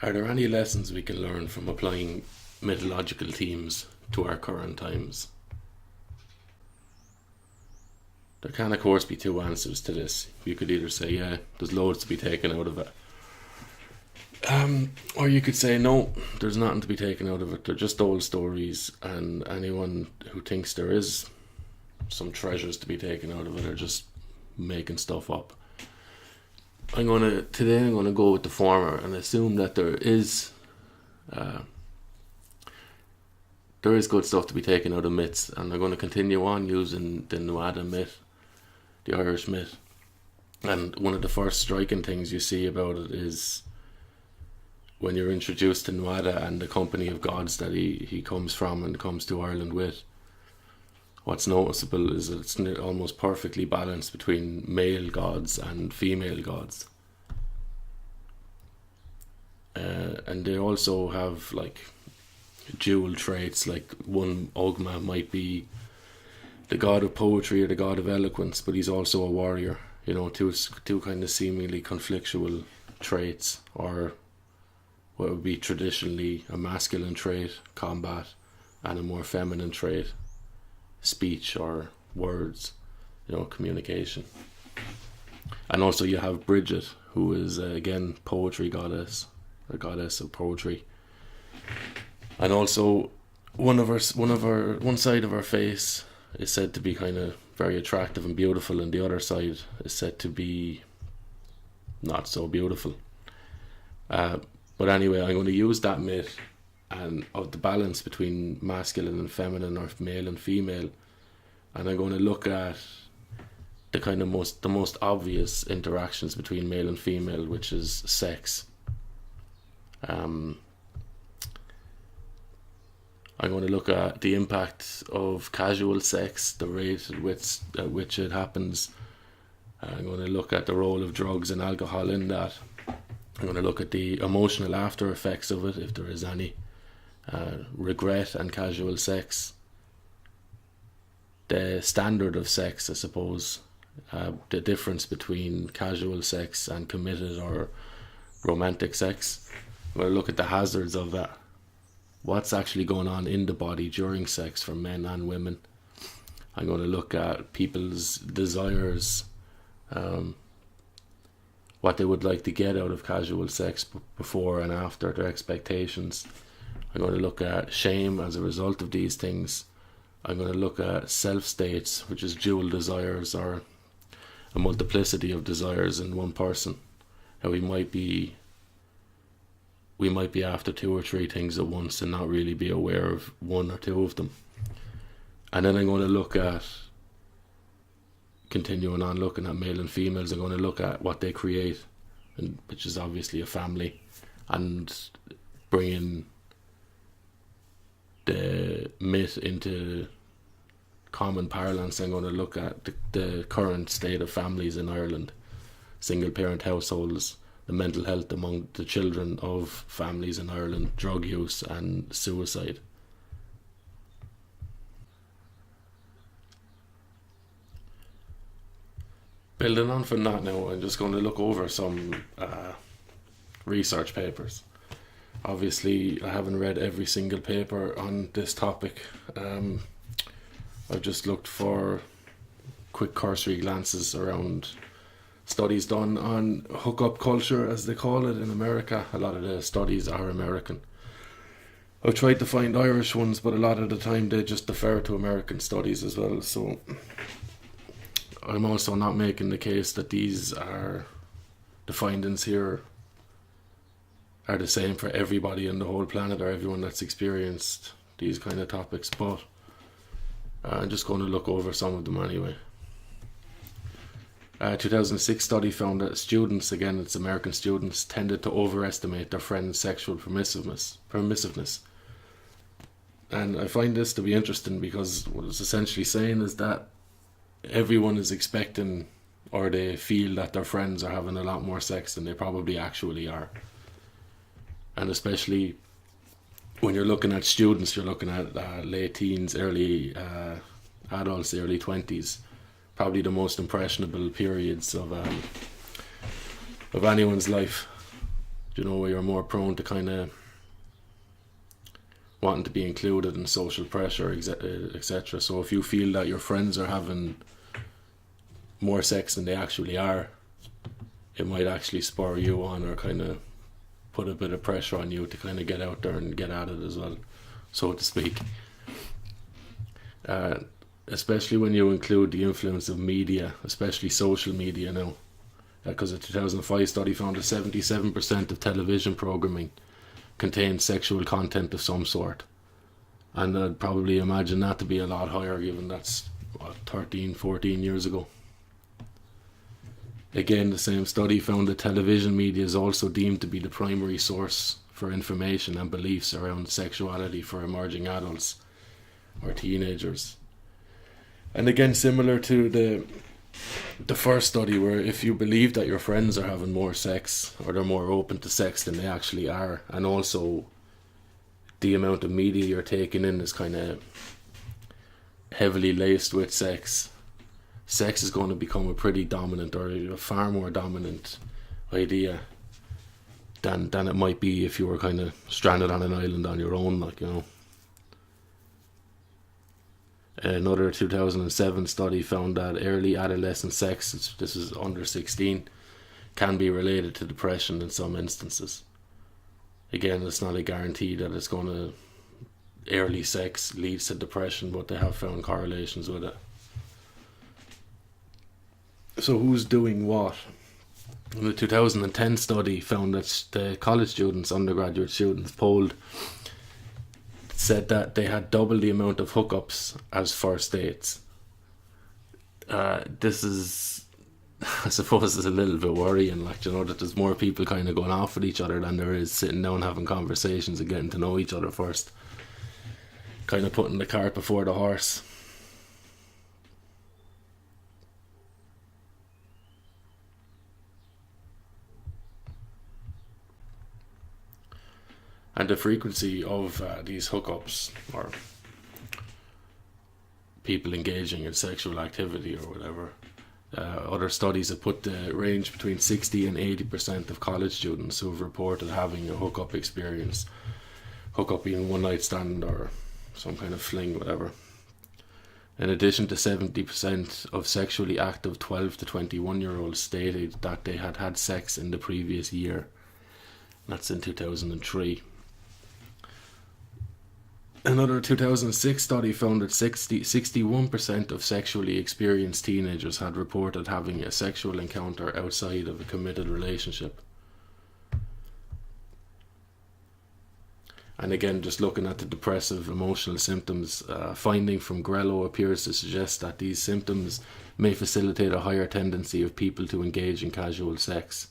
Are there any lessons we can learn from applying mythological themes to our current times? There can, of course, be two answers to this. You could either say, yeah, there's loads to be taken out of it. Or you could say, no, there's nothing to be taken out of it. They're just old stories, and anyone who thinks there is some treasures to be taken out of it are just making stuff up. Today I'm gonna go with the former and assume that there is good stuff to be taken out of myths, and I'm going to continue on using the Nuada myth, the Irish myth. And one of the first striking things you see about it is when you're introduced to Nuada and the company of gods that he comes from and comes to Ireland with. What's noticeable is that it's almost perfectly balanced between male gods and female gods. And they also have like dual traits, like one Ogma might be the god of poetry or the god of eloquence, but he's also a warrior. You know, two kind of seemingly conflictual traits, or what would be traditionally a masculine trait, combat, and a more feminine trait, speech or words, you know, communication. And also you have Bridget, who is again poetry goddess, a goddess of poetry. And also one side of her face is said to be kind of very attractive and beautiful, and the other side is said to be not so beautiful. But anyway, I'm going to use that myth and of the balance between masculine and feminine, or male and female, and I'm going to look at the kind of the most obvious interactions between male and female, which is sex. I'm going to look at the impact of casual sex, the rate at which it happens. I'm going to look at the role of drugs and alcohol in that. I'm going to look at the emotional after effects of it, if there is any. Regret and casual sex. The standard of sex, I suppose. The difference between casual sex and committed or romantic sex. I'm going to look at the hazards of that. What's actually going on in the body during sex for men and women. I'm going to look at people's desires, what they would like to get out of casual sex before and after, their expectations. I'm going to look at shame as a result of these things. I'm going to look at self-states, which is dual desires, or a multiplicity of desires in one person. How we might be after two or three things at once and not really be aware of one or two of them. And then I'm going to look at, continuing on looking at male and females, I'm going to look at what they create, which is obviously a family, and bringing the myth into common parlance. I'm going to look at the current state of families in Ireland, single parent households, the mental health among the children of families in Ireland, drug use and suicide. Building on from that now, I'm just going to look over some research papers. Obviously, I haven't read every single paper on this topic. I've just looked for quick cursory glances around studies done on hookup culture, as they call it in America. A lot of the studies are American. I've tried to find Irish ones, but a lot of the time they just defer to American studies as well. So I'm also not making the case that the findings here are the same for everybody on the whole planet or everyone that's experienced these kind of topics, but I'm just going to look over some of them anyway. 2006 study found that students, again it's American students, tended to overestimate their friends' sexual permissiveness. And I find this to be interesting because what it's essentially saying is that everyone is expecting, or they feel that their friends are having a lot more sex than they probably actually are. And especially when you're looking at students, you're looking at late teens, early adults, early 20s, probably the most impressionable periods of anyone's life. You know, where you're more prone to kind of wanting to be included in social pressure, etc. So if you feel that your friends are having more sex than they actually are, it might actually spur you on, or kind of put a bit of pressure on you to kind of get out there and get at it as well, so to speak. Especially when you include the influence of media, especially social media now. Because a 2005 study found that 77% of television programming contained sexual content of some sort. And I'd probably imagine that to be a lot higher, given that's 13, 14 years ago. Again, the same study found that television media is also deemed to be the primary source for information and beliefs around sexuality for emerging adults or teenagers. And again, similar to the first study, where if you believe that your friends are having more sex, or they're more open to sex than they actually are, and also the amount of media you're taking in is kind of heavily laced with sex is going to become a pretty dominant, or a far more dominant idea than it might be if you were kind of stranded on an island on your own, like, you know. Another 2007 study found that early adolescent sex, this is under 16, can be related to depression in some instances. Again, it's not a guarantee that it's going to, early sex leads to depression, but they have found correlations with it. So who's doing what? The 2010 study found that the college students, undergraduate students polled, said that they had double the amount of hookups as first dates. This is, I suppose, is a little bit worrying, like, you know, that there's more people kind of going off with each other than there is sitting down having conversations and getting to know each other first. Kind of putting the cart before the horse. And the frequency of these hookups, or people engaging in sexual activity or whatever, other studies have put the range between 60 and 80% of college students who have reported having a hookup experience. Hookup being one night stand or some kind of fling, whatever. In addition to 70% of sexually active 12 to 21 year olds stated that they had had sex in the previous year. That's in 2003. Another 2006 study found that 61% of sexually experienced teenagers had reported having a sexual encounter outside of a committed relationship. And again, just looking at the depressive emotional symptoms, finding from Grello appears to suggest that these symptoms may facilitate a higher tendency of people to engage in casual sex.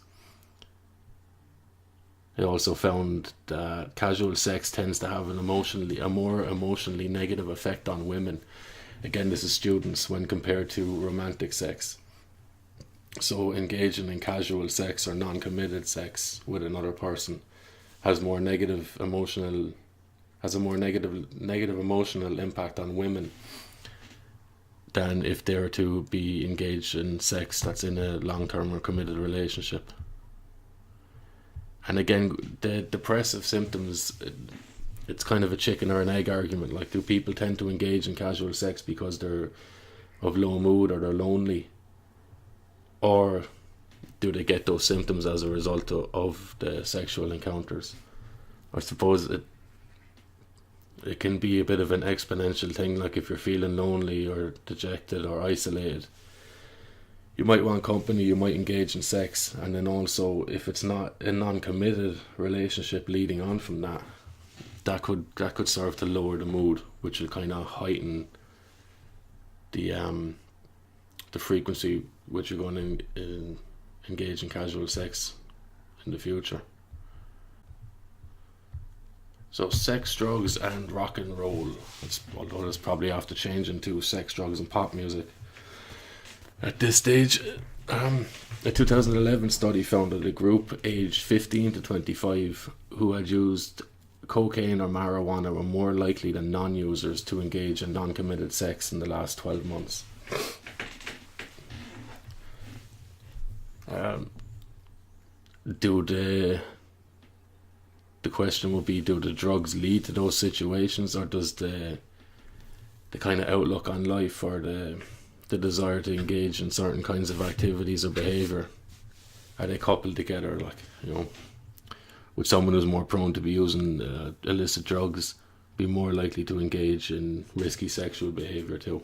They also found that casual sex tends to have a more emotionally negative effect on women. Again, this is students when compared to romantic sex. So engaging in casual sex or non-committed sex with another person has a more negative emotional impact on women than if they were to be engaged in sex that's in a long-term or committed relationship. And again, the depressive symptoms, it's kind of a chicken or an egg argument. Like, do people tend to engage in casual sex because they're of low mood or they're lonely? Or do they get those symptoms as a result of the sexual encounters? I suppose it can be a bit of an exponential thing. Like, if you're feeling lonely or dejected or isolated, you might want company, you might engage in sex, and then also if it's not a non-committed relationship leading on from that, that could serve to lower the mood, which will kind of heighten the frequency which you're going to engage in casual sex in the future. So sex, drugs, and rock and roll. Although it's probably have to change into sex, drugs, and pop music at this stage. A 2011 study found that a group aged 15 to 25 who had used cocaine or marijuana were more likely than non-users to engage in non-committed sex in the last 12 months. Do the question would be, do the drugs lead to those situations, or does the kind of outlook on life, or the desire to engage in certain kinds of activities or behaviour, are they coupled together? Like, you know, would someone who's more prone to be using illicit drugs be more likely to engage in risky sexual behaviour too?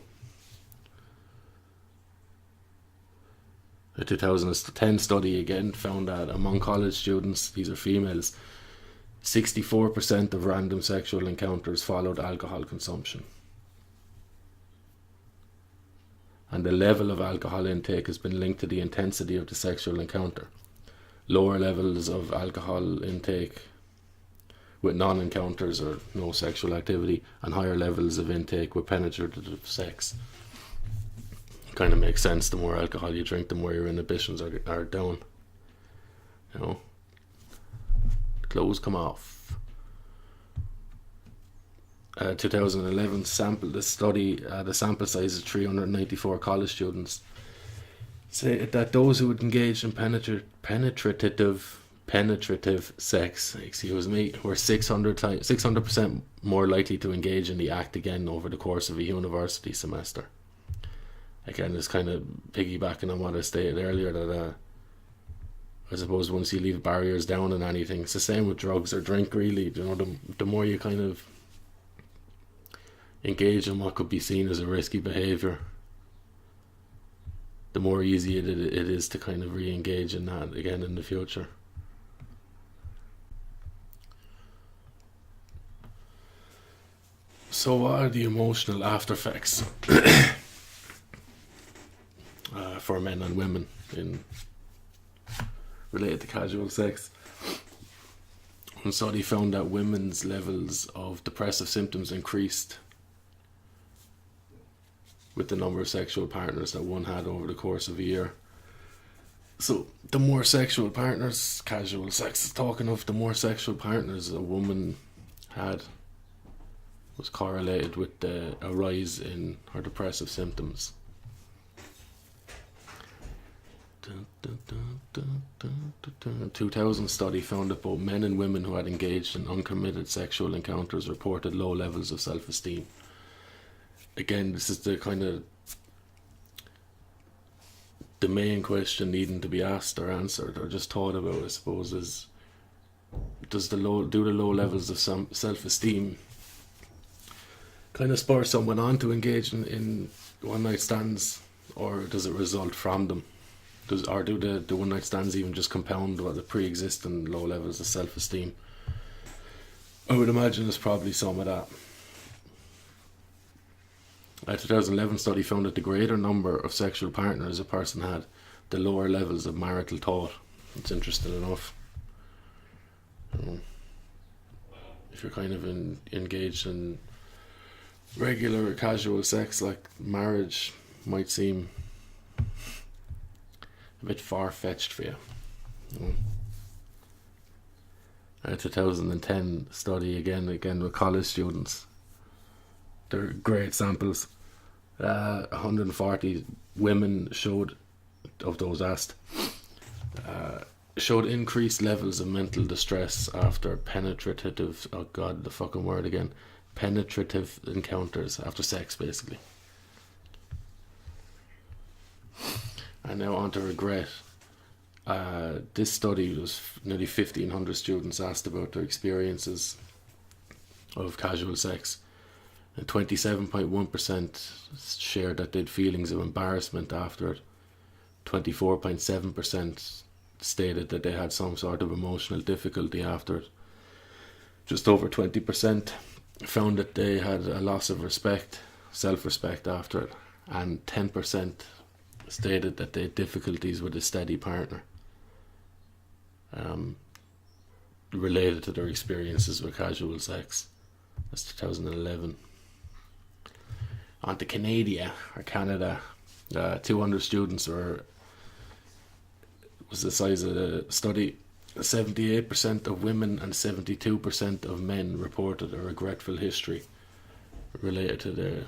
A 2010 study again found that among college students, these are females, 64% of random sexual encounters followed alcohol consumption. And the level of alcohol intake has been linked to the intensity of the sexual encounter. Lower levels of alcohol intake with non-encounters or no sexual activity, and higher levels of intake with penetrative sex. Kind of makes sense. The more alcohol you drink, the more your inhibitions are down. You know, clothes come off. 2011 sample. The study, the sample size is 394 college students. Say that those who would engage in penetrative sex, excuse me, were 600% more likely to engage in the act again over the course of a university semester. Again, it's kind of piggybacking on what I stated earlier, that I suppose once you leave barriers down in anything, it's the same with drugs or drink, really. You know, the more you kind of engage in what could be seen as a risky behaviour, the more easy it is to kind of re-engage in that again in the future. So what are the emotional after effects for men and women in related to casual sex? One study found that women's levels of depressive symptoms increased with the number of sexual partners that one had over the course of a year. So the more sexual partners, casual sex is talking of, the more sexual partners a woman had was correlated with a rise in her depressive symptoms. A 2000 study found that both men and women who had engaged in uncommitted sexual encounters reported low levels of self-esteem. Again, this is the kind of the main question needing to be asked or answered or just thought about, I suppose, is do the low levels of self-esteem kind of spur someone on to engage in one night stands, or does it result from them? Do the one night stands even just compound what the pre-existing low levels of self-esteem? I would imagine there's probably some of that. A 2011 study found that the greater number of sexual partners a person had, the lower levels of marital thought. It's interesting enough. If you're kind of engaged in regular casual sex, like marriage might seem a bit far-fetched for you. A 2010 study again with college students. They're great samples. 140 women showed, of those asked, showed increased levels of mental distress after penetrative encounters after sex, basically. And now on to regret. This study was nearly 1,500 students asked about their experiences of casual sex. And 27.1% shared that they had feelings of embarrassment after it. 24.7% stated that they had some sort of emotional difficulty after it. Just over 20% found that they had a loss of respect, self-respect after it. And 10% stated that they had difficulties with a steady partner related to their experiences with casual sex. That's 2011. On to Canada. 200 students was the size of the study. 78% of women and 72% of men reported a regretful history related to their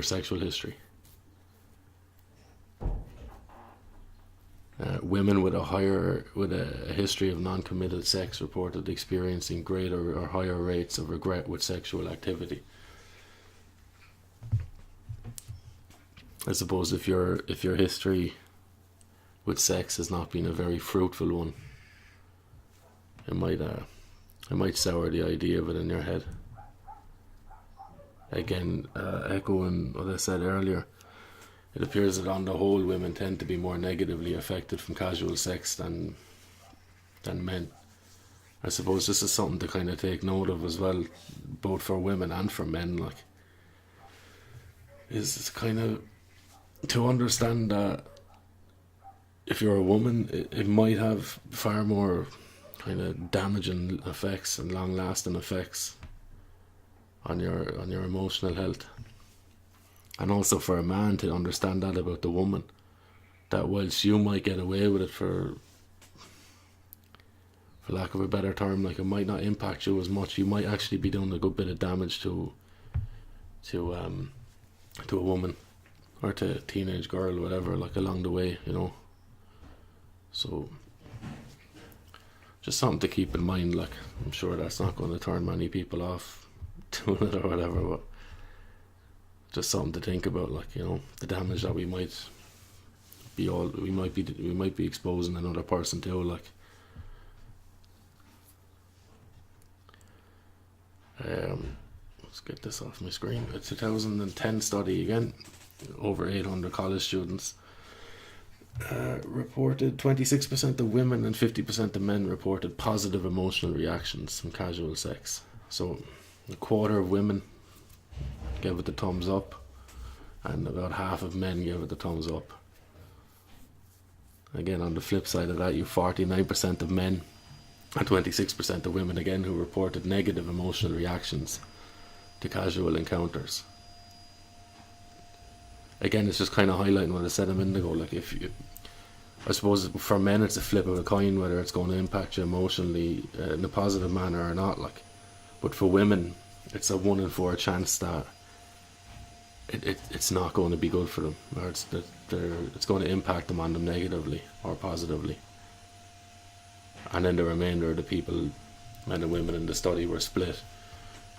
sexual history. Women with a history of non-committed sex reported experiencing greater or higher rates of regret with sexual activity. I suppose if your history with sex has not been a very fruitful one, it might sour the idea of it in your head. Again, echoing what I said earlier, it appears that on the whole, women tend to be more negatively affected from casual sex than men. I suppose this is something to kind of take note of as well, both for women and for men. Like, is kind of to understand that if you're a woman, it might have far more kind of damaging effects and long-lasting effects on your emotional health. And also for a man to understand that about the woman, that whilst you might get away with it for lack of a better term, like, it might not impact you as much. You might actually be doing a good bit of damage to a woman or to a teenage girl, whatever, like, along the way, you know. So just something to keep in mind. Like, I'm sure that's not going to turn many people off doing it or whatever, but just something to think about, like, you know, the damage that we might be exposing another person to. Like, let's get this off my screen. A 2010 study, again, over 800 college students, reported 26% of women and 50% of men reported positive emotional reactions from casual sex. So a quarter of women gave it the thumbs up, and about half of men gave it the thumbs up. Again, on the flip side of that, you 49% of men and 26% of women, again, who reported negative emotional reactions to casual encounters. Again, it's just kind of highlighting what I said a minute ago. Like, I suppose for men it's a flip of a coin whether it's going to impact you emotionally in a positive manner or not. Like, but for women, it's a 1 in 4 chance that it's not going to be good for them, or it's going to impact them on them negatively or positively. And then the remainder of the people, men and women in the study, were split,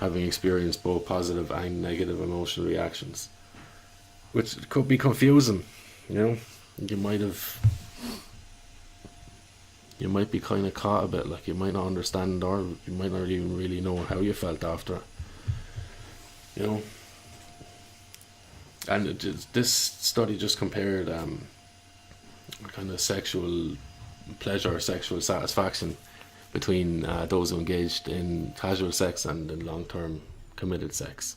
having experienced both positive and negative emotional reactions, which could be confusing. You know, you might be kind of caught a bit. Like, you might not understand, or you might not even really know how you felt after, you know. And this study just compared kind of sexual pleasure, sexual satisfaction between those who engaged in casual sex and in long-term committed sex,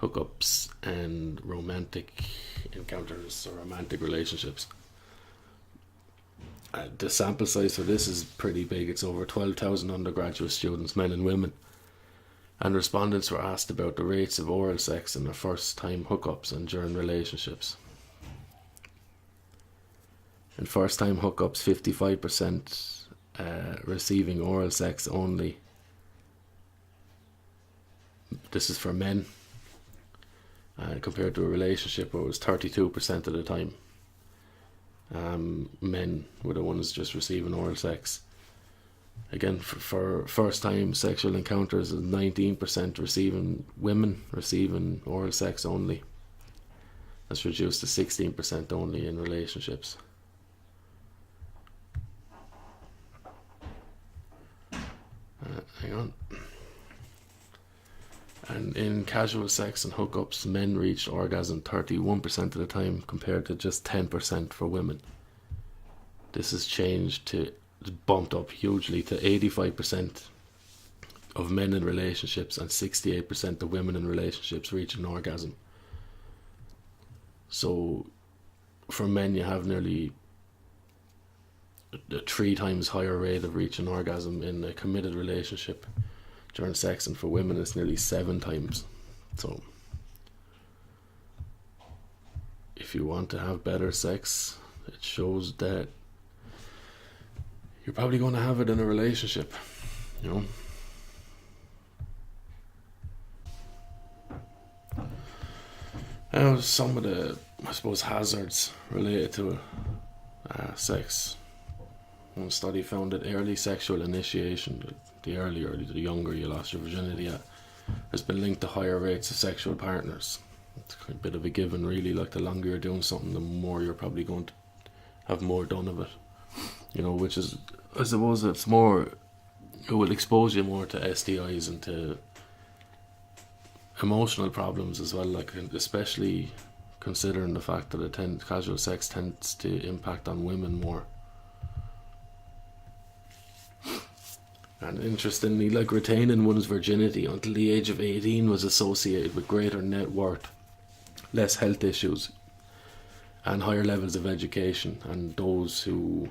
hookups and romantic encounters or romantic relationships. The sample size for this is pretty big. It's over 12,000 undergraduate students, men and women, and respondents were asked about the rates of oral sex in their first time hookups and during relationships. In first time hookups, 55% receiving oral sex only. This is for men, compared to a relationship where it was 32% of the time. Men were the ones just receiving oral sex. Again, for first time sexual encounters, 19% women receiving oral sex only. That's reduced to 16% only in relationships. Hang on. And in casual sex and hookups, men reached orgasm 31% of the time compared to just 10% for women. This has bumped up hugely to 85% of men in relationships and 68% of women in relationships reach an orgasm. So for men, you have nearly a 3 times higher rate of reaching orgasm in a committed relationship during sex, and for women it's nearly 7 times. So if you want to have better sex, it shows that you're probably going to have it in a relationship, you know. Some of the, I suppose, hazards related to sex. One study found that early sexual initiation, the earlier, the younger you lost your virginity at, has been linked to higher rates of sexual partners. It's a bit of a given, really. Like, the longer you're doing something, the more you're probably going to have more done of it. Which is, I suppose, it will expose you more to STIs and to emotional problems as well. Like, especially considering the fact that casual sex tends to impact on women more. And interestingly, like, retaining one's virginity until the age of 18 was associated with greater net worth, less health issues, and higher levels of education. And those who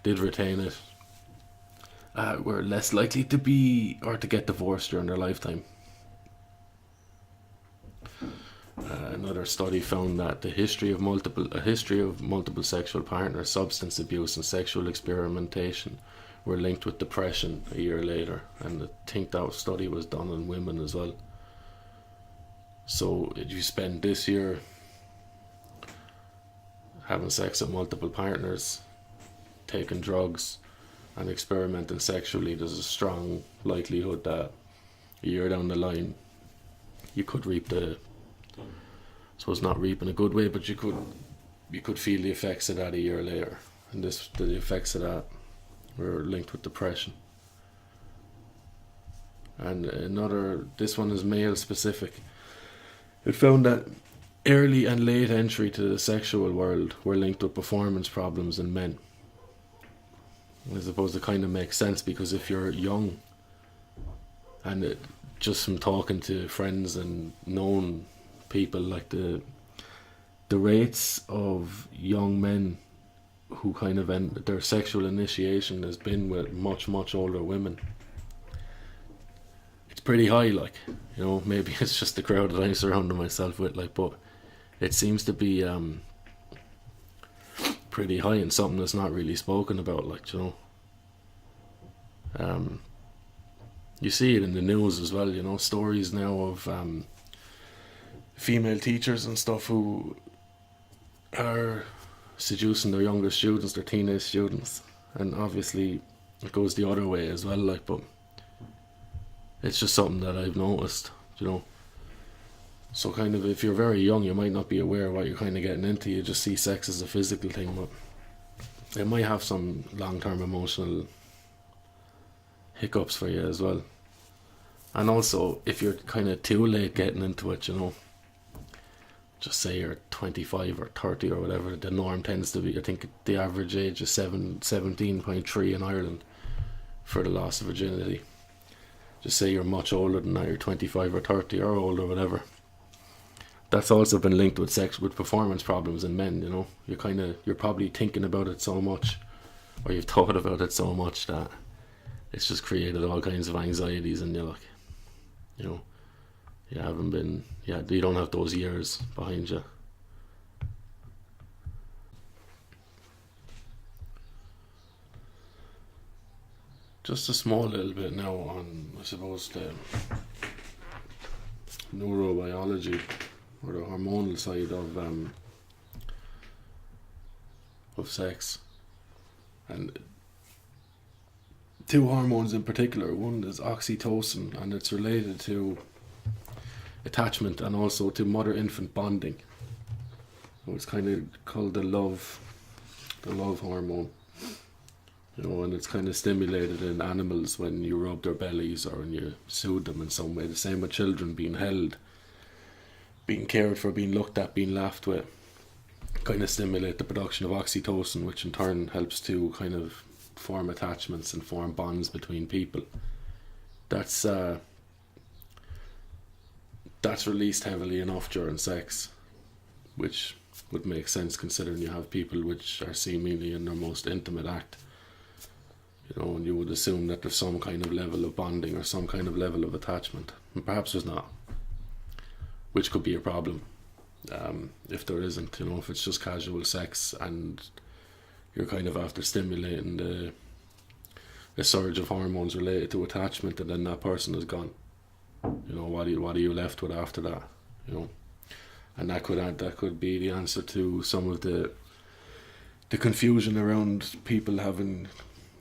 did retain it were less likely to get divorced during their lifetime. Another study found that a history of multiple sexual partners, substance abuse, and sexual experimentation were linked with depression a year later, and I think that study was done on women as well. So if you spend this year having sex with multiple partners, taking drugs, and experimenting sexually, there's a strong likelihood that a year down the line you could reap I suppose not reap in a good way, but you could feel the effects of that a year later. And the effects of that were linked with depression. And this one is male specific. It found that early and late entry to the sexual world were linked with performance problems in men. I suppose it kind of makes sense, because if you're young, and just from talking to friends and known people, like the rates of young men who kind of their sexual initiation has been with much, much older women, it's pretty high. Like, maybe it's just the crowd that I'm surrounding myself with, like, but it seems to be pretty high, and something that's not really spoken about, like, you see it in the news as well, stories now of female teachers and stuff who are seducing their younger students, their teenage students, and obviously it goes the other way as well, like, but it's just something that I've noticed, so kind of, if you're very young, you might not be aware of what you're kind of getting into. You just see sex as a physical thing, but it might have some long-term emotional hiccups for you as well. And also, if you're kind of too late getting into it, just say you're 25 or 30 or whatever, the norm tends to be, I think the average age is 17.3 in Ireland for the loss of virginity. Just say you're much older than that, you're 25 or 30 or older, whatever. That's also been linked with performance problems in men, You're probably thinking about it so much, or you've thought about it so much, that it's just created all kinds of anxieties in you, like, you don't have those years behind you. Just a small little bit now on, I suppose, the neurobiology, or the hormonal side of sex. And two hormones in particular. One is oxytocin, and it's related to attachment and also to mother-infant bonding. So it's kind of called the love hormone. And it's kind of stimulated in animals when you rub their bellies or when you soothe them in some way. The same with children, being held, being cared for, being looked at, being laughed with. Kind of stimulate the production of oxytocin, which in turn helps to kind of form attachments and form bonds between people. That's released heavily enough during sex, which would make sense considering you have people which are seemingly in their most intimate act. And you would assume that there's some kind of level of bonding or some kind of level of attachment. And perhaps there's not, which could be a problem. If there isn't, if it's just casual sex and you're kind of after stimulating a surge of hormones related to attachment, and then that person is gone. What are you left with after that? And that could be the answer to some of the the confusion around people having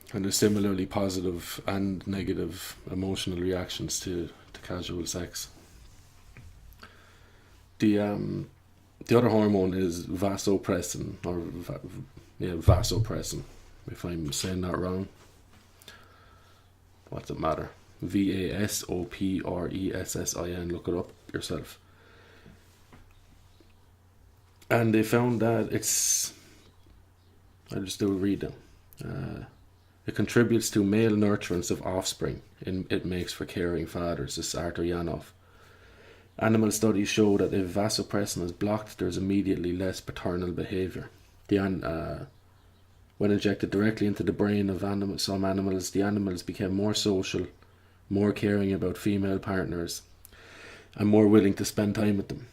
kind of similarly positive and negative emotional reactions to casual sex. The other hormone is vasopressin, or vasopressin. If I'm saying that wrong, what's it matter? VASOPRESSIN. Look it up yourself. And they found that I'll just do a read now. It contributes to male nurturance of offspring. It makes for caring fathers. This is Arthur Yanov. Animal studies show that if vasopressin is blocked, there's immediately less paternal behaviour. When injected directly into the brain of some animals, the animals became more social, more caring about female partners, and more willing to spend time with them.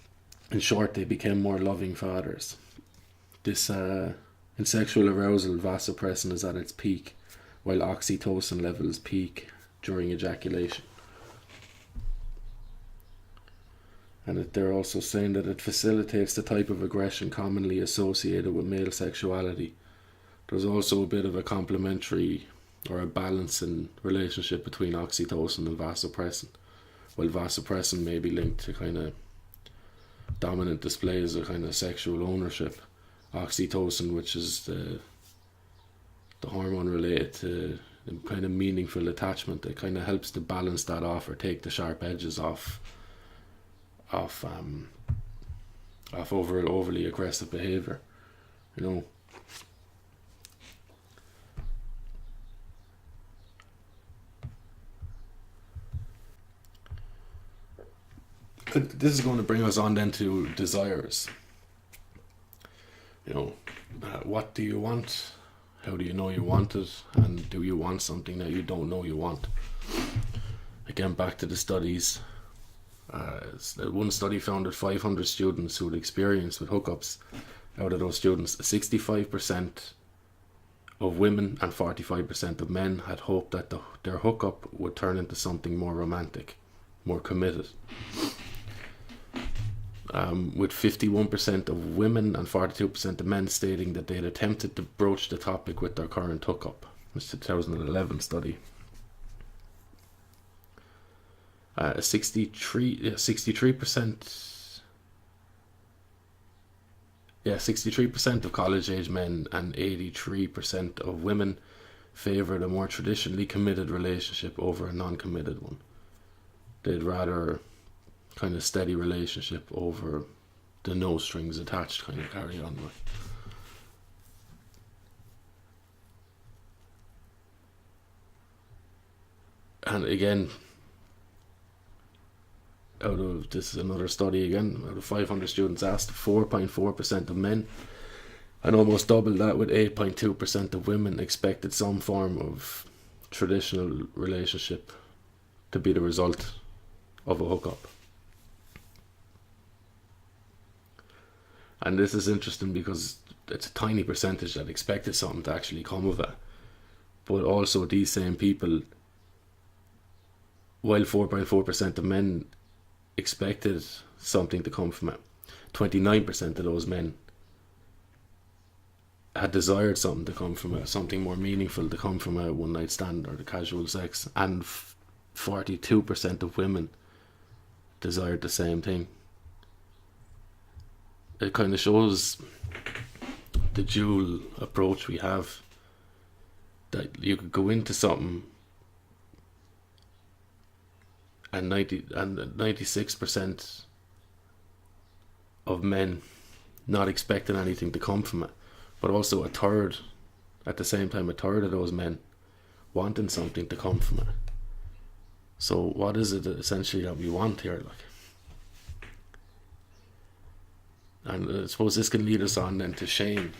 In short, they became more loving fathers. In sexual arousal, vasopressin is at its peak, while oxytocin levels peak during ejaculation. And they're also saying that it facilitates the type of aggression commonly associated with male sexuality. There's also a bit of a complementary or a balancing relationship between oxytocin and vasopressin. While vasopressin may be linked to kind of dominant displays of kind of sexual ownership, oxytocin, which is the hormone related to kind of meaningful attachment, it kind of helps to balance that off or take the sharp edges off overly aggressive behaviour, you know. This is going to bring us on then to desires. You know, what do you want? How do you know you want it? And do you want something that you don't know you want? Again, back to the studies. One study found that 500 students who had experience with hookups, out of those students, 65% of women and 45% of men had hoped that their hookup would turn into something more romantic, more committed. With 51% of women and 42% of men stating that they had attempted to broach the topic with their current hookup. It's a 2011 study. 63% of college-age men and 83% of women favoured a more traditionally committed relationship over a non-committed one. They'd rather kind of steady relationship over the no strings attached kind of carry on with. And again, this is another study again, out of 500 students asked, 4.4% of men, and almost double that with 8.2% of women, expected some form of traditional relationship to be the result of a hookup. And this is interesting because it's a tiny percentage that expected something to actually come of it. But also these same people, while 4.4% of men expected something to come from it, 29% of those men had desired something to come from it, something more meaningful to come from a one night stand or the casual sex, and 42% of women desired the same thing. It kind of shows the dual approach we have, that you could go into something and 96% of men not expecting anything to come from it, but also at the same time a third of those men wanting something to come from it. So what is it essentially that we want here, like? And I suppose this can lead us on then to shame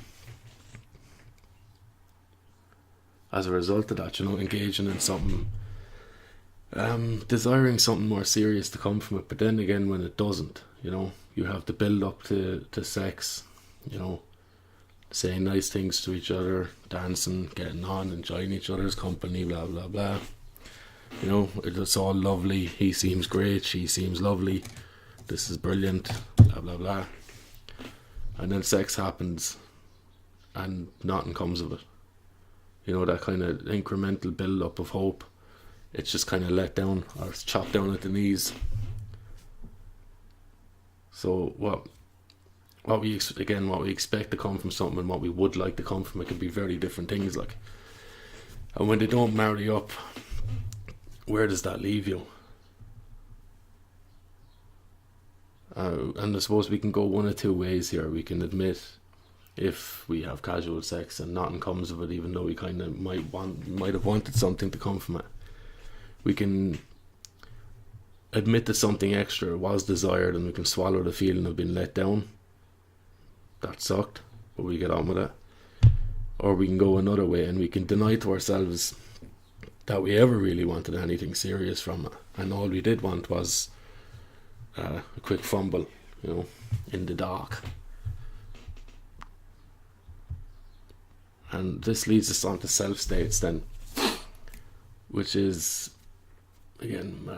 as a result of that, you know, engaging in something, desiring something more serious to come from it. But then again, when it doesn't, you know, you have the build up to sex, you know, saying nice things to each other, dancing, getting on, enjoying each other's company, blah blah blah. You know, it's all lovely. He seems great, she seems lovely, this is brilliant, blah blah blah. And then sex happens, and nothing comes of it. You know, that kind of incremental build up of hope, it's just kind of let down, or it's chopped down at the knees. So what we expect to come from something and what we would like to come from it can be very different things, like. And when they don't marry up, where does that leave you? And I suppose we can go one of two ways here. We can admit if we have casual sex and nothing comes of it, even though we kind of might have wanted something to come from it. We can admit that something extra was desired, and we can swallow the feeling of being let down. That sucked, but we get on with it. Or we can go another way, and we can deny to ourselves that we ever really wanted anything serious from it, and all we did want was a quick fumble, you know, in the dark. And this leads us on to self-states then, which is, again,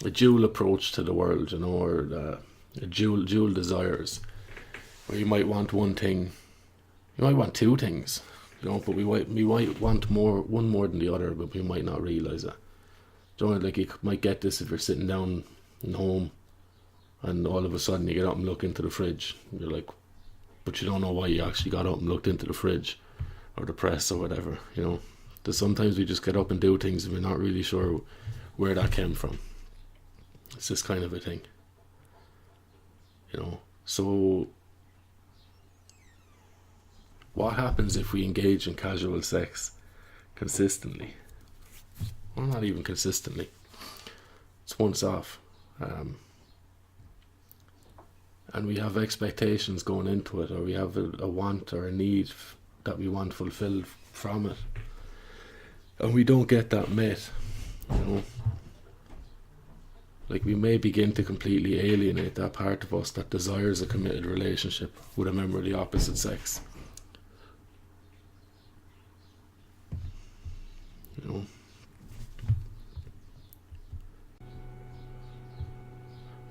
a dual approach to the world, you know, or a dual desires, where you might want one thing, you might want two things, you know, but we might want one more than the other, but we might not realise it. You know, like, you might get this if you're sitting down in home and all of a sudden you get up and look into the fridge. You're like, but you don't know why you actually got up and looked into the fridge or the press or whatever, you know. There's sometimes we just get up and do things and we're not really sure where that came from. It's this kind of a thing, you know. So what happens if we engage in casual sex consistently? Well, not even consistently. It's once off. And we have expectations going into it, or we have a want or a need that we want fulfilled from it, and we don't get that met, you know. Like, we may begin to completely alienate that part of us that desires a committed relationship with a member of the opposite sex, you know.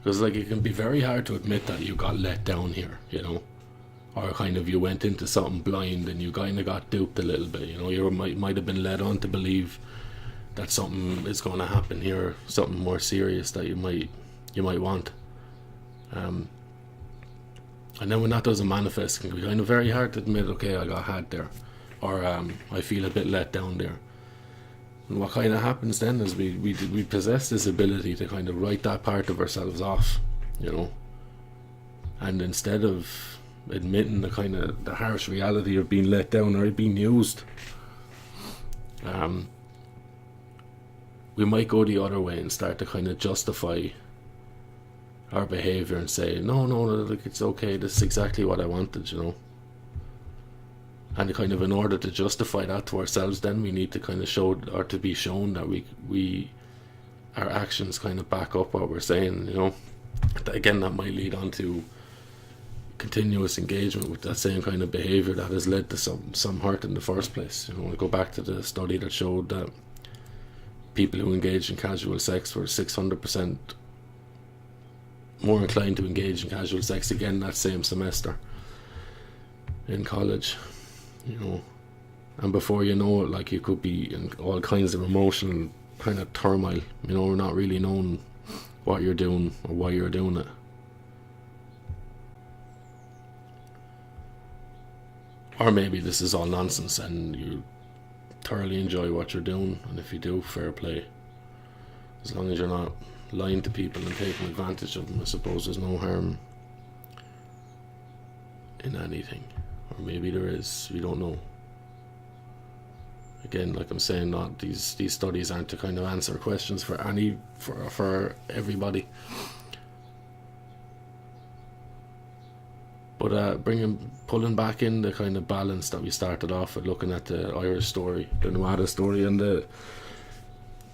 Because, like, it can be very hard to admit that you got let down here, you know, or kind of you went into something blind and you kind of got duped a little bit, you know. You might have been led on to believe that something is going to happen here, something more serious that you might want, and then when that doesn't manifest, it can be kind of very hard to admit, okay, I got had there, or I feel a bit let down there. And what kind of happens then is we possess this ability to kind of write that part of ourselves off, you know. And instead of admitting the harsh reality of being let down or being used, we might go the other way and start to kind of justify our behaviour and say, no, like, it's okay, this is exactly what I wanted, you know. And kind of in order to justify that to ourselves, then we need to kind of show, or to be shown, that our actions kind of back up what we're saying, you know. Again, that might lead on to continuous engagement with that same kind of behaviour that has led to some hurt in the first place. You know, we go back to the study that showed that people who engaged in casual sex were 600% more inclined to engage in casual sex again that same semester in college, you know. And before you know it, like, you could be in all kinds of emotional kind of turmoil, you know, not really knowing what you're doing or why you're doing it. Or maybe this is all nonsense and you thoroughly enjoy what you're doing, and if you do, fair play. As long as you're not lying to people and taking advantage of them, I suppose there's no harm in anything. Or maybe there is, we don't know. Again, like I'm saying, not these studies aren't to kind of answer questions for everybody. But pulling back in the kind of balance that we started off with, looking at the Irish story, the Nuada story, and the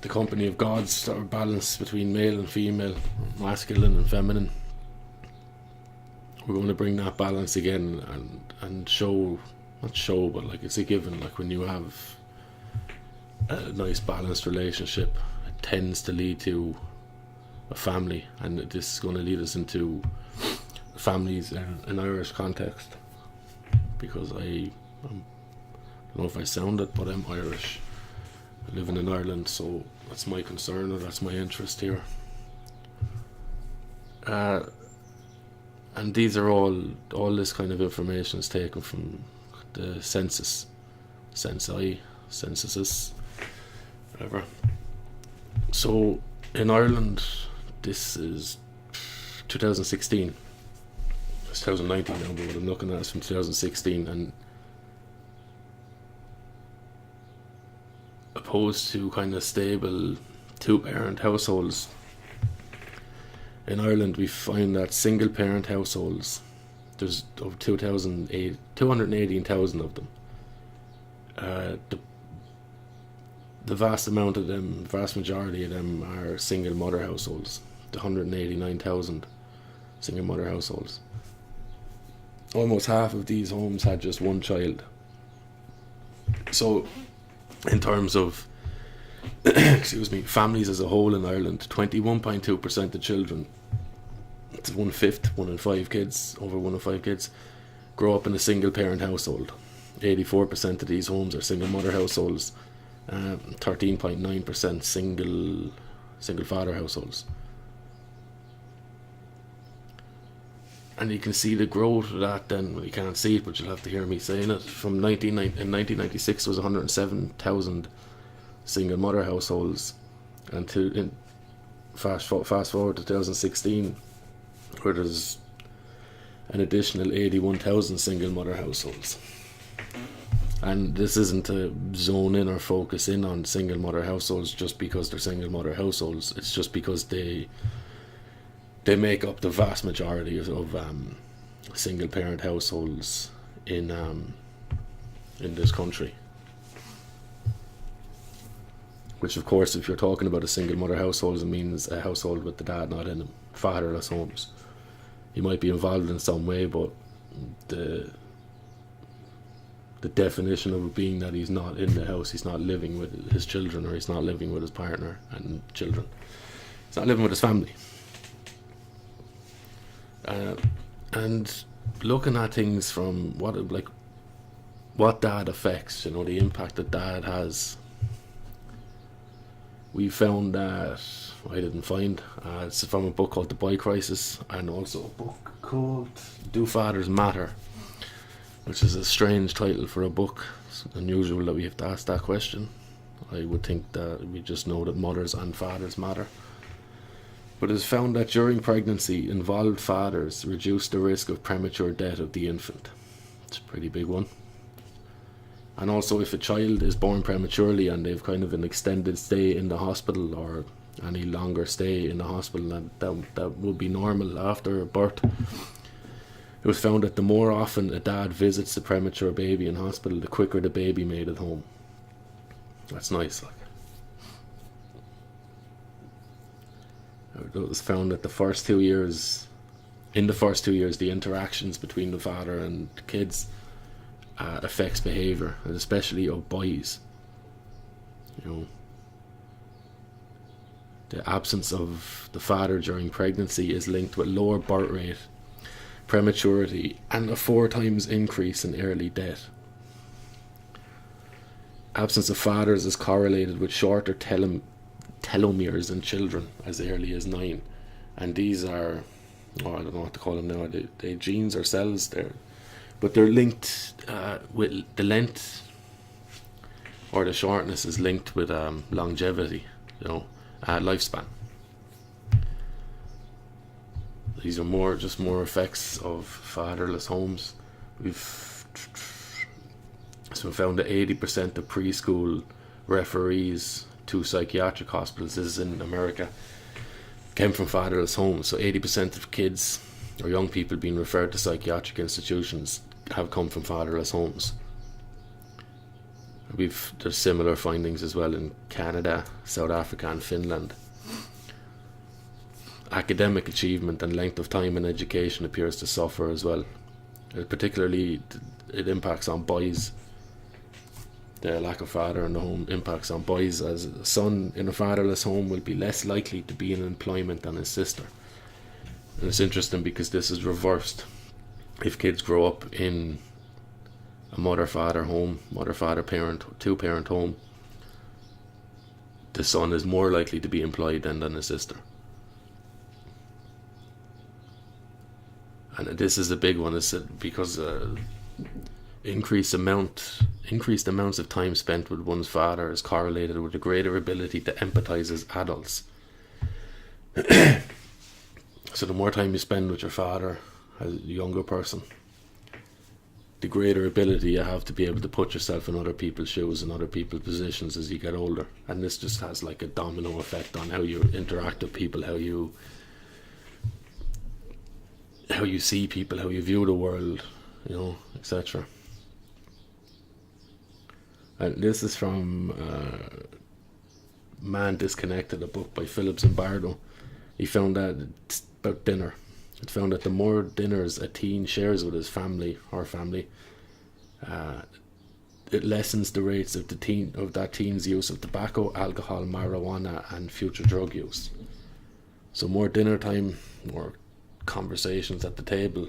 company of gods, sort of balance between male and female, masculine and feminine. We're going to bring that balance again and show, not show, but like, it's a given. Like, when you have a nice balanced relationship, it tends to lead to a family, and this is going to lead us into families in an Irish context. because I don't know if I sound it, but I'm Irish, living in Ireland, so that's my concern, or that's my interest here. And these are all this kind of information is taken from the census, censuses, whatever. So in Ireland, this is 2016. It's 2019 now, but what I'm looking at is from 2016, and opposed to kind of stable two-parent households, in Ireland we find that single-parent households, there's over 218,000 of them. The vast majority of them are single mother households. The 189,000 single mother households. Almost half of these homes had just one child. So, in terms of families as a whole in Ireland, 21.2% of children, it's 1/5, one in 5 kids, over 1 in 5 kids, grow up in a single parent household. 84% of these homes are single mother households. 13.9% single father households. And you can see the growth of that then. Well, you can't see it, but you'll have to hear me saying it. From 1996 was 107,000 single mother households, and fast forward to 2016, where there's an additional 81,000 single mother households. And this isn't to zone in or focus in on single mother households just because they're single mother households. It's just because they make up the vast majority of single parent households in this country. Which, of course, if you're talking about a single mother household, it means a household with the dad not in them, fatherless homes. He might be involved in some way, but the definition of it being that he's not in the house, he's not living with his children, or he's not living with his partner and children. He's not living with his family. And looking at things from what dad affects, the impact that dad has, we found that, it's from a book called The Boy Crisis, and also a book called Do Fathers Matter, which is a strange title for a book. It's unusual that we have to ask that question. I would think that we just know that mothers and fathers matter. But it is found that during pregnancy, involved fathers reduce the risk of premature death of the infant. It's a pretty big one. And also, if a child is born prematurely and they've kind of an extended stay in the hospital, or any longer stay in the hospital, that would be normal after birth, it was found that the more often a dad visits the premature baby in hospital, the quicker the baby made it home. That's nice. It was found that in the first 2 years, the interactions between the father and the kids affects behaviour, and especially of boys. The absence of the father during pregnancy is linked with lower birth rate, prematurity, and a 4 times increase in early death. Absence of fathers is correlated with shorter telomeres in children as early as 9, and these are, I don't know what to call them now, they genes or cells there, but they're linked with the length, or the shortness is linked with longevity, lifespan. These are more effects of fatherless homes. We've found that 80% of preschool referees to psychiatric hospitals, this is in America, came from fatherless homes. So 80% of kids or young people being referred to psychiatric institutions have come from fatherless homes. There's similar findings as well in Canada, South Africa and Finland. Academic achievement and length of time in education appears to suffer as well. Particularly, it impacts on boys. The lack of father in the home impacts on boys, as a son in a fatherless home will be less likely to be in employment than his sister. And it's interesting because this is reversed if kids grow up in a mother-father home, mother-father-parent, two-parent home, the son is more likely to be employed than a sister. And this is a big one, is because increased amounts of time spent with one's father is correlated with a greater ability to empathize as adults. So the more time you spend with your father as a younger person, the greater ability you have to be able to put yourself in other people's shoes and other people's positions as you get older. And this just has like a domino effect on how you interact with people, how you see people, how you view the world, etc. And this is from Man Disconnected, a book by Phillips and Bardo. He found that it's about dinner. It found that the more dinners a teen shares with his family, it lessens the rates of that teen's use of tobacco, alcohol, marijuana, and future drug use. So more dinner time, more conversations at the table,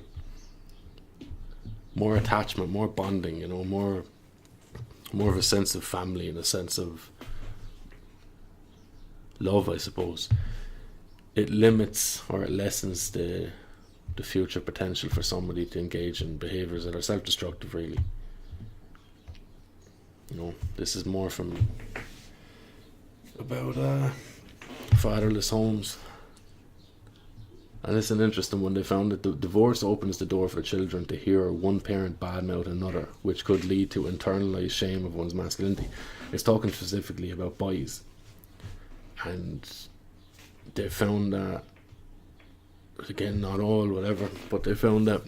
more attachment, more bonding, more of a sense of family and a sense of love, I suppose. It limits or it lessens the future potential for somebody to engage in behaviours that are self-destructive, really. This is more from about fatherless homes. And it's an interesting one. They found that the divorce opens the door for children to hear one parent badmouth another, which could lead to internalized shame of one's masculinity. It's talking specifically about boys. And they found that, again, not all, whatever, but they found that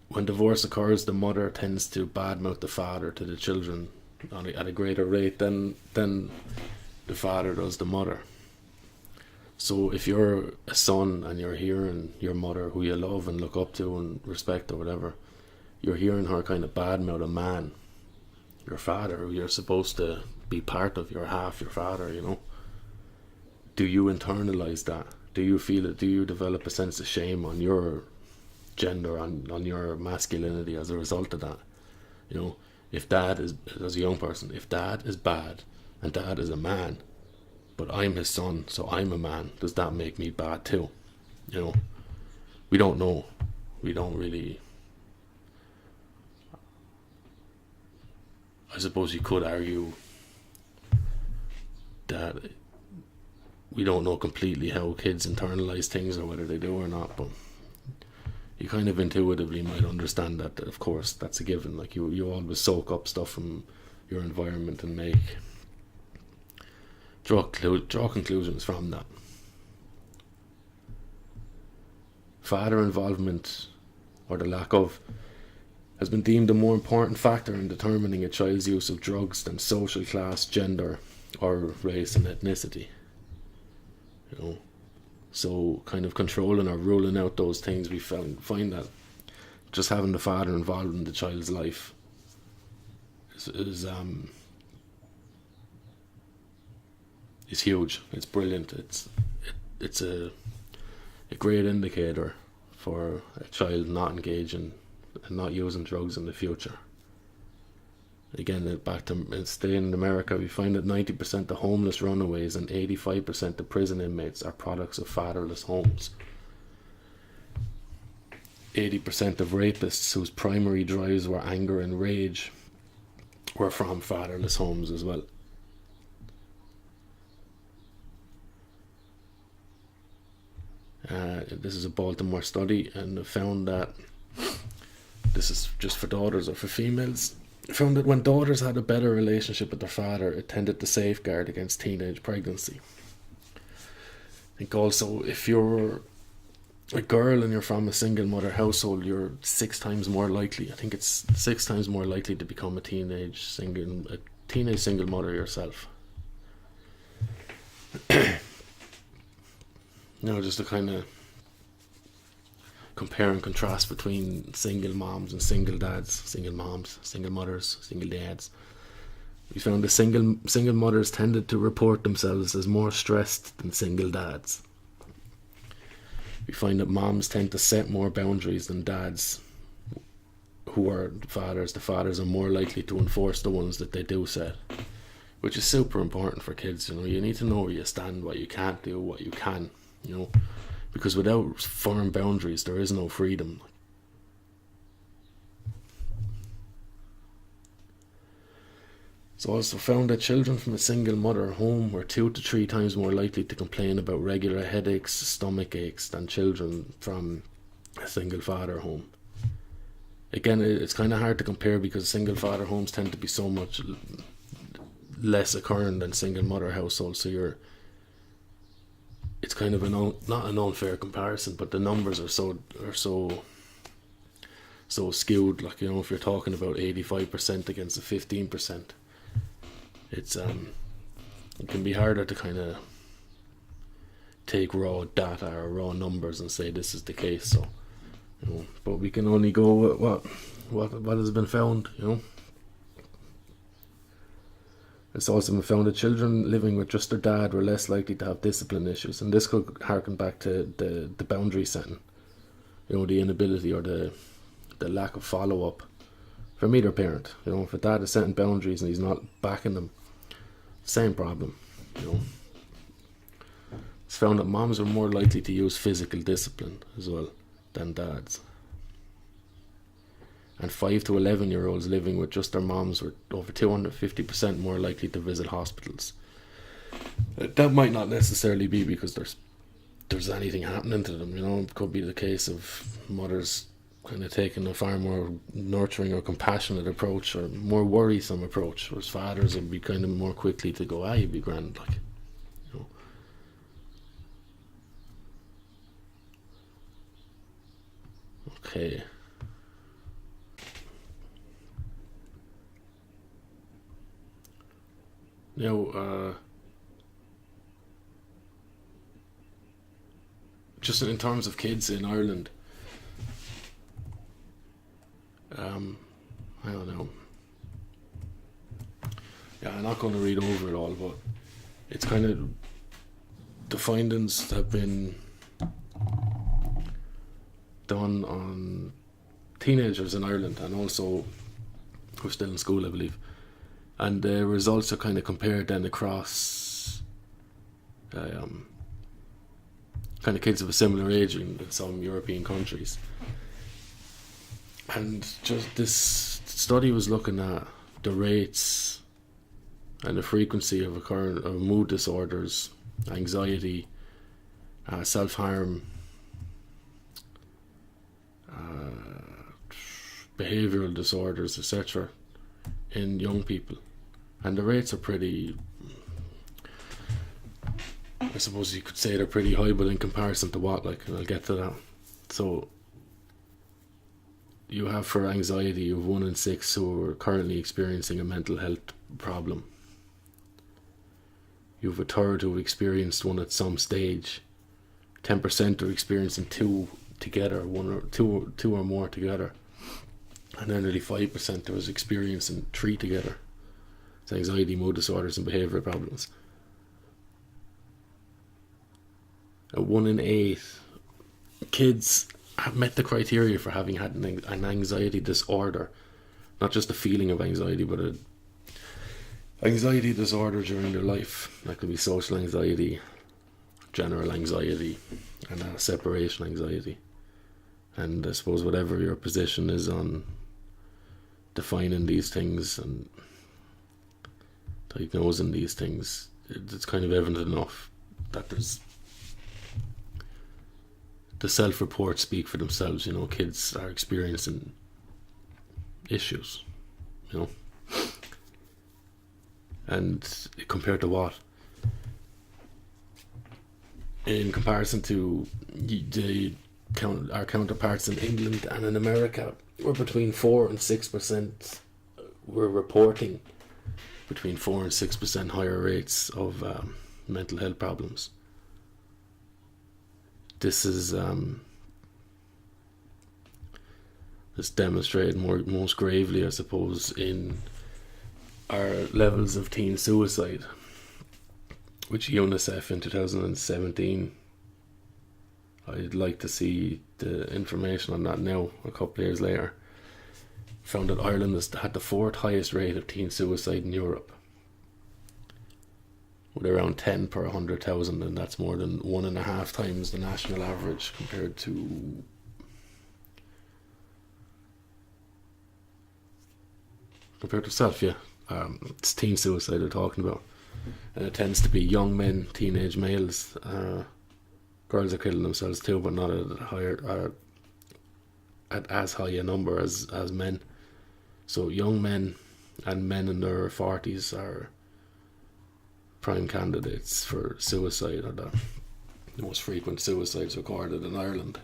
when divorce occurs, the mother tends to badmouth the father to the children at a greater rate than the father does the mother. So if you're a son and you're hearing your mother, who you love and look up to and respect or whatever, you're hearing her kind of badmouth a man, your father, who you're supposed to be part of, you're half your father, Do you internalize that? Do you feel it? Do you develop a sense of shame on your gender, on your masculinity as a result of that? If dad is, as a young person, if dad is bad and dad is a man, but I'm his son, so I'm a man, does that make me bad too? We don't know. We don't really. I suppose you could argue that we don't know completely how kids internalize things or whether they do or not, but you kind of intuitively might understand that, of course, that's a given. Like you always soak up stuff from your environment and draw conclusions from that. Father involvement, or the lack of, has been deemed a more important factor in determining a child's use of drugs than social class, gender, or race and ethnicity. So kind of controlling or ruling out those things, we find that just having the father involved in the child's life is huge. It's brilliant. It's a great indicator for a child not engaging and not using drugs in the future. Again, back to staying in America, we find that 90% of homeless runaways and 85% of prison inmates are products of fatherless homes. 80% of rapists whose primary drives were anger and rage were from fatherless homes as well. This is a Baltimore study, and it found that, this is just for daughters or for females, found that when daughters had a better relationship with their father, it tended to safeguard against teenage pregnancy. I think also, if you're a girl and you're from a single mother household, you're 6 times more likely, I think it's 6 times more likely to become a teenage single mother yourself. Just to kind of compare and contrast between single moms and single dads, single moms, single mothers, single dads. We found that single mothers tended to report themselves as more stressed than single dads. We find that moms tend to set more boundaries than dads who are the fathers are more likely to enforce the ones that they do set, which is super important for kids. You need to know where you stand, what you can't do, what you can, because without firm boundaries there is no freedom. It's also found that children from a single mother home were 2 to 3 times more likely to complain about regular headaches, stomach aches than children from a single father home. Again, it's kind of hard to compare because single father homes tend to be so much less occurring than single mother households, so it's kind of not an unfair comparison, but the numbers are so skewed. Like, if you're talking about 85% against the 15%, it can be harder to kind of take raw data or raw numbers and say this is the case. So, but we can only go with what has been found. It's also been found that children living with just their dad were less likely to have discipline issues, and this could harken back to the boundary setting. The inability or the lack of follow up from either parent. If a dad is setting boundaries and he's not backing them, same problem. It's found that moms are more likely to use physical discipline as well than dads. And 5 to 11-year-olds living with just their moms were over 250% more likely to visit hospitals. That might not necessarily be because there's anything happening to them. It could be the case of mothers kind of taking a far more nurturing or compassionate approach, or more worrisome approach, whereas fathers would be kind of more quickly to go, you'd be grand, like, Okay. Now, just in terms of kids in Ireland, I don't know. Yeah, I'm not going to read over it all, but it's kind of, the findings have been done on teenagers in Ireland, and also who are still in school, I believe. And the results are kind of compared then across kind of kids of a similar age in some European countries. And just this study was looking at the rates and the frequency of occurring of mood disorders, anxiety, self-harm, behavioural disorders, etc. in young people. And the rates are pretty, I suppose you could say they're pretty high, but in comparison to what, and I'll get to that. So you have, for anxiety, you have 1 in 6 who are currently experiencing a mental health problem. You have a third who have experienced one at some stage. 10% are experiencing 2 together, two or more together. And then nearly 5% was experiencing 3 together. It's anxiety, mood disorders, and behavioural problems. 1 in 8 kids have met the criteria for having had an anxiety disorder. Not just a feeling of anxiety, but an anxiety disorder during their life. That could be social anxiety, general anxiety, and separation anxiety. And I suppose whatever your position is on defining these things and diagnosing these things, it's kind of evident enough that the self-reports speak for themselves. Kids are experiencing issues, and compared to what? In comparison to our counterparts in England and in America, we're between 4 and 6%. We're reporting between 4 and 6% higher rates of mental health problems. This is demonstrated most gravely, I suppose, in our levels of teen suicide, which UNICEF in 2017. I'd like to see the information on that now, a couple of years later. found that Ireland had the fourth highest rate of teen suicide in Europe, with around 10 per 100,000, and that's more than 1.5 times the national average compared to self, yeah. It's teen suicide they're talking about, and it tends to be young men, teenage males. Girls are killing themselves too, but not at as high a number as men. So young men and men in their 40s are prime candidates for suicide, or the most frequent suicides recorded in Ireland.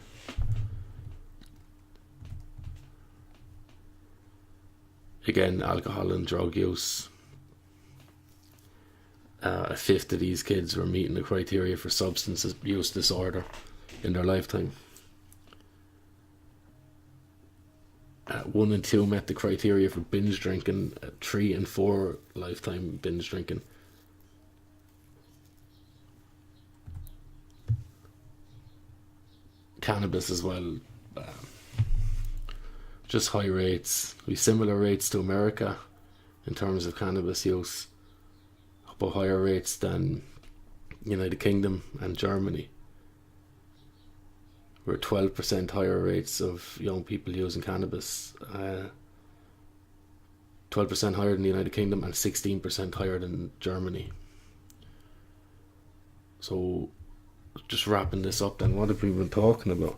Again, alcohol and drug use. A fifth of these kids were meeting the criteria for substance use disorder in their lifetime. 1 and 2 met the criteria for binge drinking. 3 and 4 lifetime binge drinking. Cannabis as well. Just high rates. We similar rates to America in terms of cannabis use, but higher rates than United Kingdom and Germany. We're 12% higher rates of young people using cannabis. 12% higher than the United Kingdom and 16% higher than Germany. So, just wrapping this up then, what have we been talking about?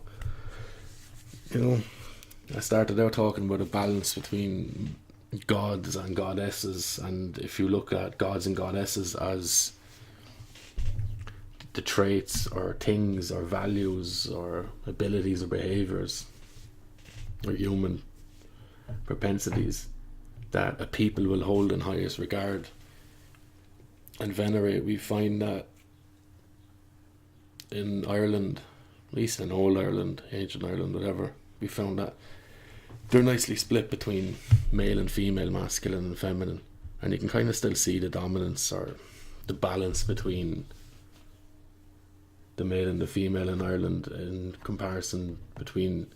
I started out talking about a balance between gods and goddesses, and if you look at gods and goddesses as the traits or things or values or abilities or behaviours or human propensities that a people will hold in highest regard and venerate, we find that in Ireland, at least in old Ireland, ancient Ireland, whatever, we found that they're nicely split between male and female, masculine and feminine, and you can kind of still see the dominance or the balance between the male and the female in Ireland in comparison between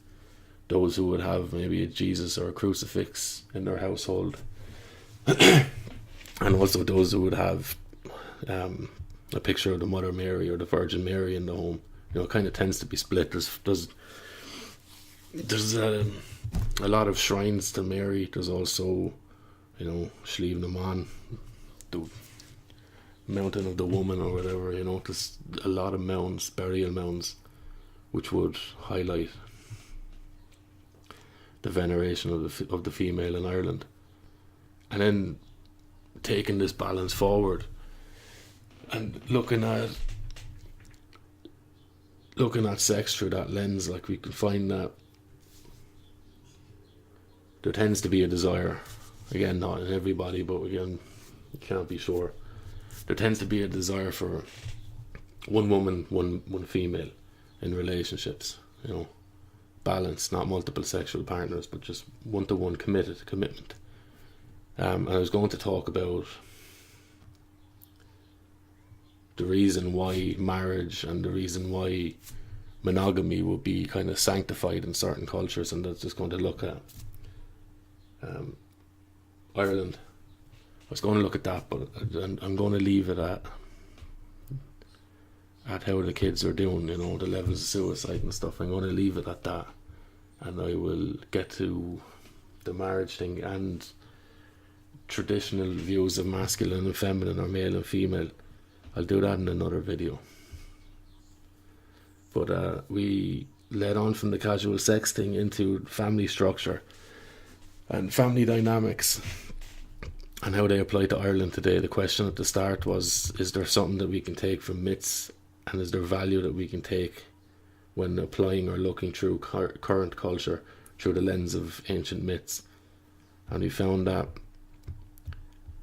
those who would have maybe a Jesus or a crucifix in their household and also those who would have a picture of the Mother Mary or the Virgin Mary in the home. It kind of tends to be split. There's a lot of shrines to Mary. There's also, Slieve na Man, the mountain of the woman or whatever. There's a lot of mounds, burial mounds, which would highlight the veneration of the female in Ireland. And then taking this balance forward and looking at sex through that lens, like we can find that there tends to be a desire, again not in everybody, but again you can't be sure, there tends to be a desire for one woman, one female in relationships, balance, not multiple sexual partners, but just one-to-one commitment. And I was going to talk about the reason why marriage and the reason why monogamy would be kind of sanctified in certain cultures, and that's just going to look at Ireland. I was going to look at that, but I'm going to leave it at how the kids are doing, the levels of suicide and stuff. I'm going to leave it at that, and I will get to the marriage thing and traditional views of masculine and feminine or male and female. I'll do that in another video. But we led on from the casual sex thing into family structure and family dynamics and how they apply to Ireland today. The question at the start was, is there something that we can take from myths, and is there value that we can take when applying or looking through current culture through the lens of ancient myths? And we found that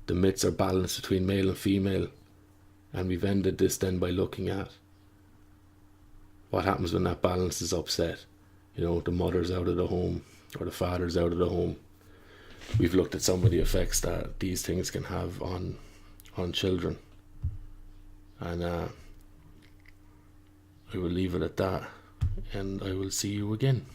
the myths are balanced between male and female, and we've ended this then by looking at what happens when that balance is upset. The mother's out of the home or the father's out of the home. We've looked at some of the effects that these things can have on children, and I will leave it at that, and I will see you again.